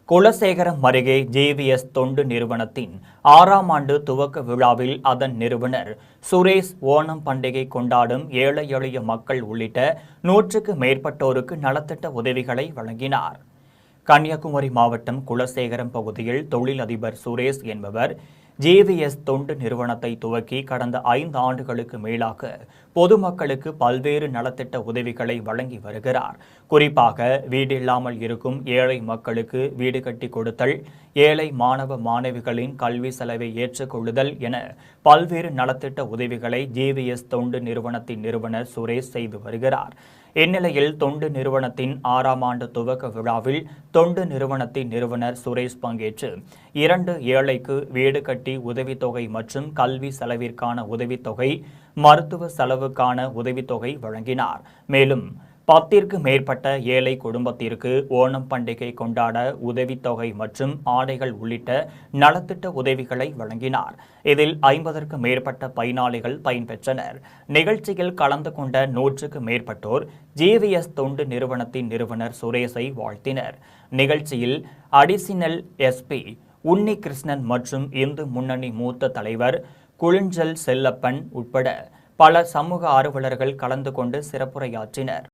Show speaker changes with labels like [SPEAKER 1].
[SPEAKER 1] குலசேகரம் அருகே ஜேவிஎஸ் தொண்டு நிறுவனத்தின் 6ஆம் ஆண்டு துவக்க விழாவில் அதன் நிறுவனர் சுரேஷ் ஓணம் பண்டிகை கொண்டாடும் ஏழை எளிய மக்கள் உள்ளிட்ட 100க்கு மேற்பட்டோருக்கு நலத்திட்ட உதவிகளை வழங்கினார். கன்னியாகுமரி மாவட்டம் குலசேகரம் பகுதியில் தொழிலதிபர் சுரேஷ் என்பவர் ஜேவிஎஸ் தொண்டு நிறுவனத்தை துவக்கி கடந்த 5 ஆண்டுகளுக்கு மேலாக பொதுமக்களுக்கு பல்வேறு நலத்திட்ட உதவிகளை வழங்கி வருகிறார். குறிப்பாக வீடில்லாமல் இருக்கும் ஏழை மக்களுக்கு வீடு கட்டி கொடுத்தல், ஏழை மாணவ மாணவிகளின் கல்வி செலவை ஏற்றுக்கொள்ளுதல் என பல்வேறு நலத்திட்ட உதவிகளை ஜேவிஎஸ் தொண்டு நிறுவனத்தின் நிறுவனர் சுரேஷ் செய்து வருகிறார். இந்நிலையில் தொண்டு நிறுவனத்தின் 6ஆம் ஆண்டு துவக்க விழாவில் தொண்டு நிறுவனத்தின் நிறுவனர் சுரேஷ் பங்கேற்று 2 ஏழைக்கு வீடு கட்டி உதவித்தொகை மற்றும் கல்வி செலவிற்கான உதவித்தொகை, மருத்துவ செலவுக்கான உதவித்தொகை வழங்கினார். மேலும் 10ற்கு மேற்பட்ட ஏழை குடும்பத்திற்கு ஓணம் பண்டிகை கொண்டாட உதவித்தொகை மற்றும் ஆடைகள் உள்ளிட்ட நலத்திட்ட உதவிகளை வழங்கினார். இதில் 50ற்கு மேற்பட்ட பயனாளிகள் பயன்பெற்றனர். நிகழ்ச்சியில் கலந்து கொண்ட 100க்கு மேற்பட்டோர் ஜேவிஎஸ் தொண்டு நிறுவனத்தின் நிறுவனர் சுரேஷை வாழ்த்தினர். நிகழ்ச்சியில் அடிஷனல் எஸ்பி உன்னிகிருஷ்ணன் மற்றும் இந்து முன்னணி மூத்த தலைவர் குளிஞ்சல் செல்லப்பன் உட்பட பல சமூக ஆர்வலர்கள் கலந்து கொண்டு சிறப்புரையாற்றினர்.